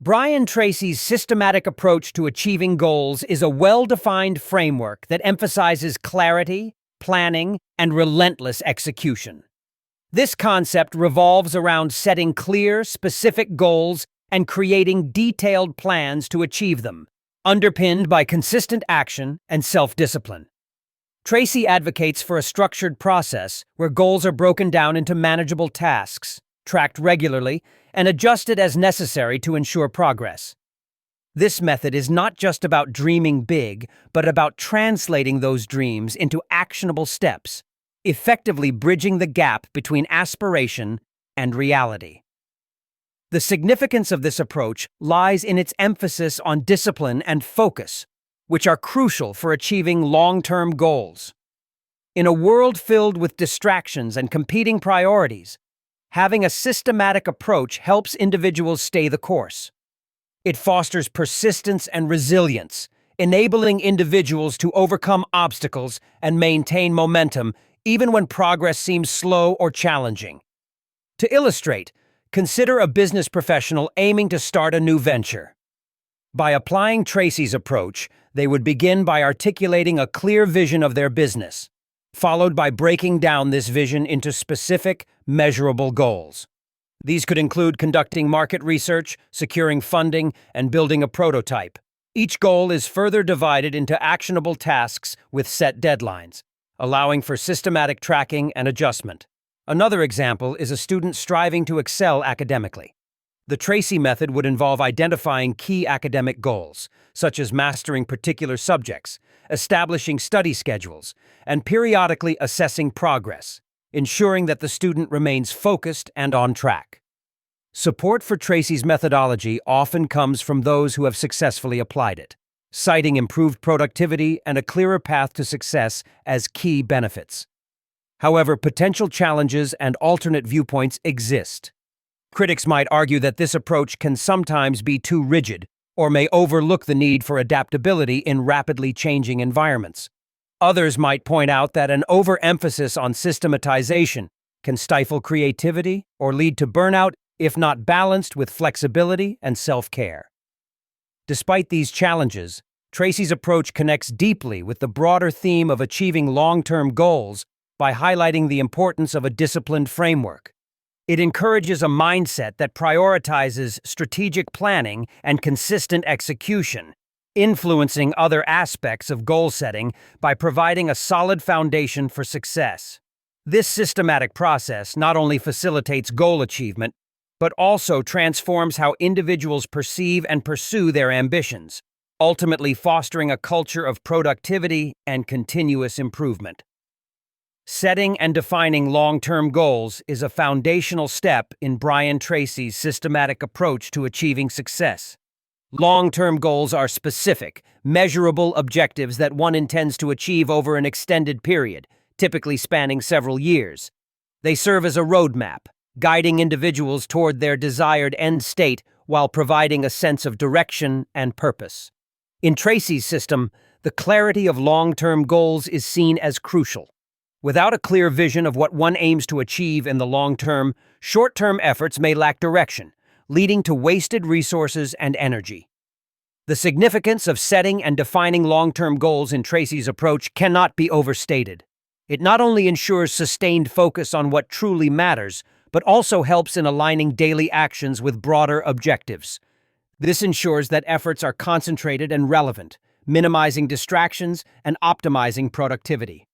Brian Tracy's systematic approach to achieving goals is a well-defined framework that emphasizes clarity, planning, and relentless execution. This concept revolves around setting clear, specific goals and creating detailed plans to achieve them, underpinned by consistent action and self-discipline. Tracy advocates for a structured process where goals are broken down into manageable tasks, tracked regularly, and adjusted as necessary to ensure progress. This method is not just about dreaming big, but about translating those dreams into actionable steps, effectively bridging the gap between aspiration and reality. The significance of this approach lies in its emphasis on discipline and focus, which are crucial for achieving long-term goals. In a world filled with distractions and competing priorities, having a systematic approach helps individuals stay the course. It fosters persistence and resilience, enabling individuals to overcome obstacles and maintain momentum even when progress seems slow or challenging. To illustrate, consider a business professional aiming to start a new venture. By applying Tracy's approach, they would begin by articulating a clear vision of their business, followed by breaking down this vision into specific, measurable goals. These could include conducting market research, securing funding, and building a prototype. Each goal is further divided into actionable tasks with set deadlines, allowing for systematic tracking and adjustment. Another example is a student striving to excel academically. The Tracy method would involve identifying key academic goals, such as mastering particular subjects, establishing study schedules, and periodically assessing progress, ensuring that the student remains focused and on track. Support for Tracy's methodology often comes from those who have successfully applied it, citing improved productivity and a clearer path to success as key benefits. However, potential challenges and alternate viewpoints exist. Critics might argue that this approach can sometimes be too rigid or may overlook the need for adaptability in rapidly changing environments. Others might point out that an overemphasis on systematization can stifle creativity or lead to burnout if not balanced with flexibility and self-care. Despite these challenges, Tracy's approach connects deeply with the broader theme of achieving long-term goals by highlighting the importance of a disciplined framework. It encourages a mindset that prioritizes strategic planning and consistent execution, influencing other aspects of goal setting by providing a solid foundation for success. This systematic process not only facilitates goal achievement, but also transforms how individuals perceive and pursue their ambitions, ultimately fostering a culture of productivity and continuous improvement. Setting and defining long-term goals is a foundational step in Brian Tracy's systematic approach to achieving success. Long-term goals are specific, measurable objectives that one intends to achieve over an extended period, typically spanning several years. They serve as a roadmap, guiding individuals toward their desired end state while providing a sense of direction and purpose. In Tracy's system, the clarity of long-term goals is seen as crucial. Without a clear vision of what one aims to achieve in the long term, short-term efforts may lack direction, leading to wasted resources and energy. The significance of setting and defining long-term goals in Tracy's approach cannot be overstated. It not only ensures sustained focus on what truly matters, but also helps in aligning daily actions with broader objectives. This ensures that efforts are concentrated and relevant, minimizing distractions and optimizing productivity.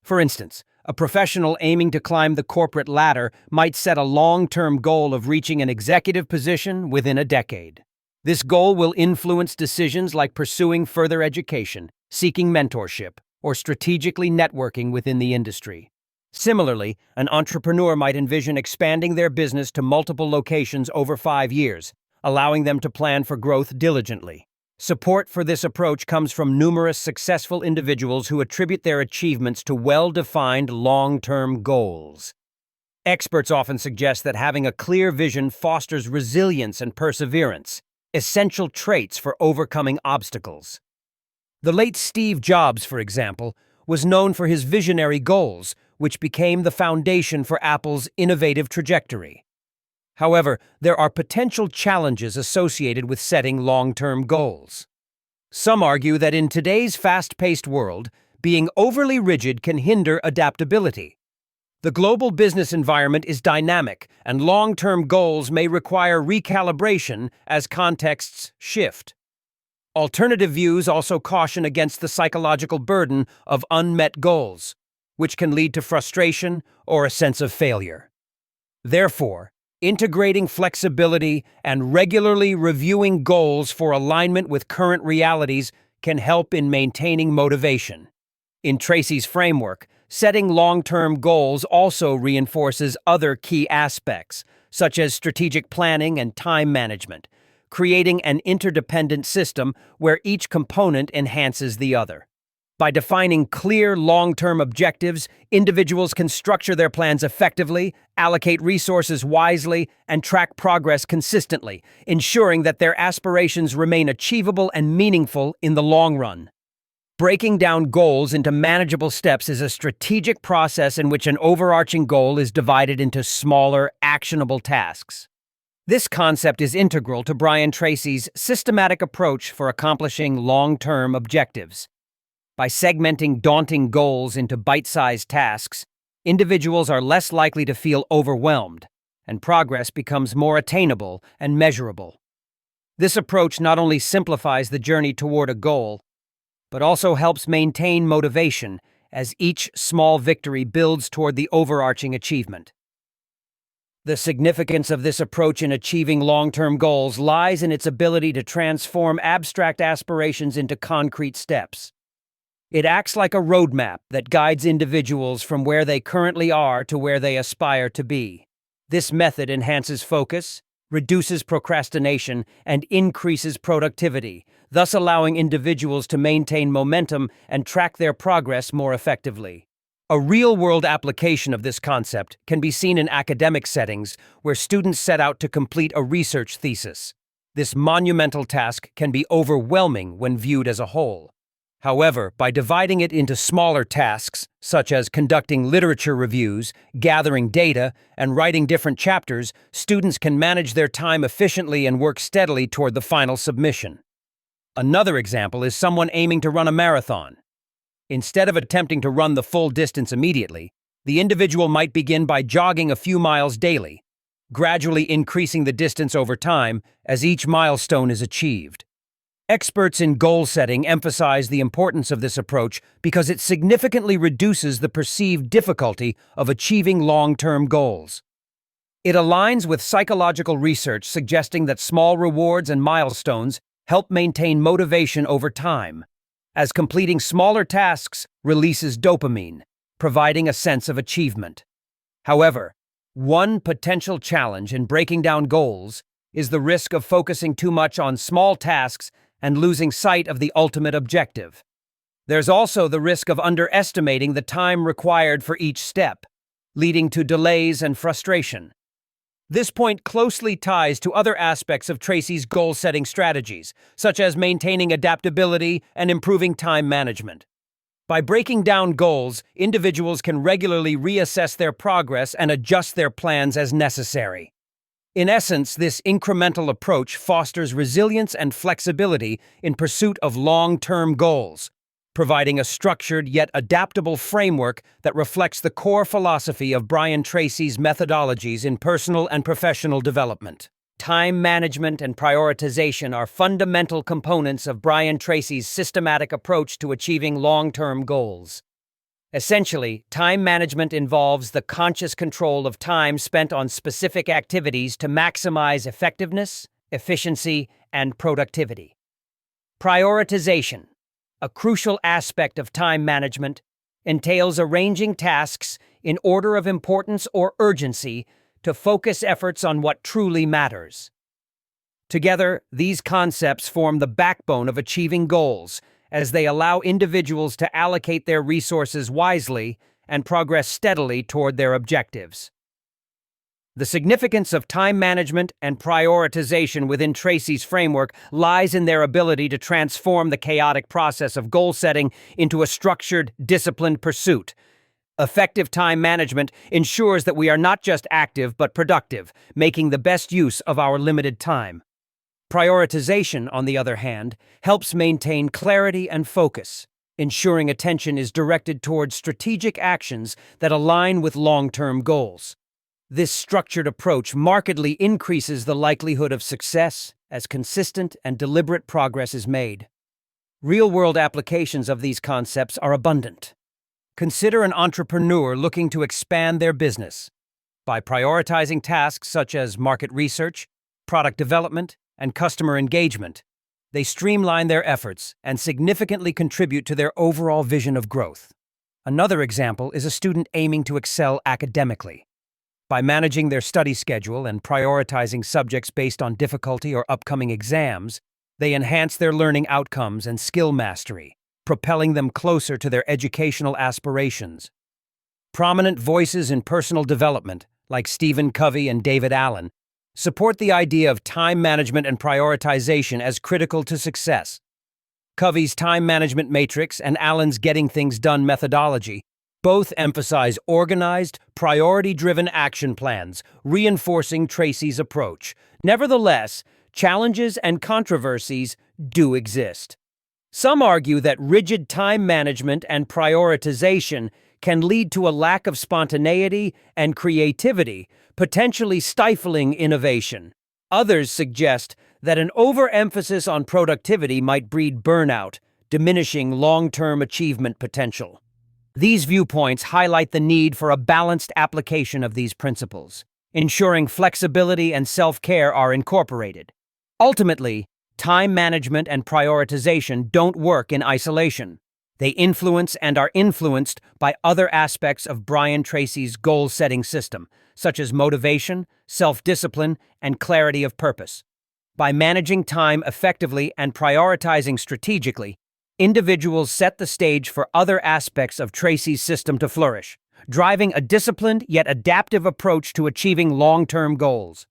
For instance, a professional aiming to climb the corporate ladder might set a long-term goal of reaching an executive position within a decade. This goal will influence decisions like pursuing further education, seeking mentorship, or strategically networking within the industry. Similarly, an entrepreneur might envision expanding their business to multiple locations over 5 years, allowing them to plan for growth diligently. Support for this approach comes from numerous successful individuals who attribute their achievements to well-defined long-term goals. Experts often suggest that having a clear vision fosters resilience and perseverance, essential traits for overcoming obstacles. The late Steve Jobs, for example, was known for his visionary goals, which became the foundation for Apple's innovative trajectory. However, there are potential challenges associated with setting long-term goals. Some argue that in today's fast-paced world, being overly rigid can hinder adaptability. The global business environment is dynamic, and long-term goals may require recalibration as contexts shift. Alternative views also caution against the psychological burden of unmet goals, which can lead to frustration or a sense of failure. Therefore, integrating flexibility and regularly reviewing goals for alignment with current realities can help in maintaining motivation. In Tracy's framework, setting long-term goals also reinforces other key aspects, such as strategic planning and time management, creating an interdependent system where each component enhances the other. By defining clear long-term objectives, individuals can structure their plans effectively, allocate resources wisely, and track progress consistently, ensuring that their aspirations remain achievable and meaningful in the long run. Breaking down goals into manageable steps is a strategic process in which an overarching goal is divided into smaller, actionable tasks. This concept is integral to Brian Tracy's systematic approach for accomplishing long-term objectives. By segmenting daunting goals into bite-sized tasks, individuals are less likely to feel overwhelmed, and progress becomes more attainable and measurable. This approach not only simplifies the journey toward a goal, but also helps maintain motivation as each small victory builds toward the overarching achievement. The significance of this approach in achieving long-term goals lies in its ability to transform abstract aspirations into concrete steps. It acts like a roadmap that guides individuals from where they currently are to where they aspire to be. This method enhances focus, reduces procrastination, and increases productivity, thus allowing individuals to maintain momentum and track their progress more effectively. A real-world application of this concept can be seen in academic settings where students set out to complete a research thesis. This monumental task can be overwhelming when viewed as a whole. However, by dividing it into smaller tasks, such as conducting literature reviews, gathering data, and writing different chapters, students can manage their time efficiently and work steadily toward the final submission. Another example is someone aiming to run a marathon. Instead of attempting to run the full distance immediately, the individual might begin by jogging a few miles daily, gradually increasing the distance over time as each milestone is achieved. Experts in goal setting emphasize the importance of this approach because it significantly reduces the perceived difficulty of achieving long-term goals. It aligns with psychological research suggesting that small rewards and milestones help maintain motivation over time, as completing smaller tasks releases dopamine, providing a sense of achievement. However, one potential challenge in breaking down goals is the risk of focusing too much on small tasks and losing sight of the ultimate objective. There's also the risk of underestimating the time required for each step, leading to delays and frustration. This point closely ties to other aspects of Tracy's goal-setting strategies, such as maintaining adaptability and improving time management. By breaking down goals, individuals can regularly reassess their progress and adjust their plans as necessary. In essence, this incremental approach fosters resilience and flexibility in pursuit of long-term goals, providing a structured yet adaptable framework that reflects the core philosophy of Brian Tracy's methodologies in personal and professional development. Time management and prioritization are fundamental components of Brian Tracy's systematic approach to achieving long-term goals. Essentially, time management involves the conscious control of time spent on specific activities to maximize effectiveness, efficiency, and productivity. Prioritization, a crucial aspect of time management, entails arranging tasks in order of importance or urgency to focus efforts on what truly matters. Together, these concepts form the backbone of achieving goals, as they allow individuals to allocate their resources wisely and progress steadily toward their objectives. The significance of time management and prioritization within Tracy's framework lies in their ability to transform the chaotic process of goal setting into a structured, disciplined pursuit, Effective time management ensures that we are not just active but productive, making the best use of our limited time. Prioritization, on the other hand, helps maintain clarity and focus, ensuring attention is directed towards strategic actions that align with long-term goals. This structured approach markedly increases the likelihood of success as consistent and deliberate progress is made. Real-world applications of these concepts are abundant. Consider an entrepreneur looking to expand their business. By prioritizing tasks such as market research, product development, and customer engagement, they streamline their efforts and significantly contribute to their overall vision of growth. Another example is a student aiming to excel academically. By managing their study schedule and prioritizing subjects based on difficulty or upcoming exams, they enhance their learning outcomes and skill mastery, propelling them closer to their educational aspirations. Prominent voices in personal development, like Stephen Covey and David Allen, support the idea of time management and prioritization as critical to success. Covey's time management matrix and Allen's getting things done methodology both emphasize organized, priority-driven action plans, reinforcing Tracy's approach. Nevertheless, challenges and controversies do exist. Some argue that rigid time management and prioritization can lead to a lack of spontaneity and creativity, potentially stifling innovation. Others suggest that an overemphasis on productivity might breed burnout, diminishing long-term achievement potential. These viewpoints highlight the need for a balanced application of these principles, ensuring flexibility and self-care are incorporated. Ultimately, time management and prioritization don't work in isolation. They influence and are influenced by other aspects of Brian Tracy's goal-setting system, such as motivation, self-discipline, and clarity of purpose. By managing time effectively and prioritizing strategically, individuals set the stage for other aspects of Tracy's system to flourish, driving a disciplined yet adaptive approach to achieving long-term goals.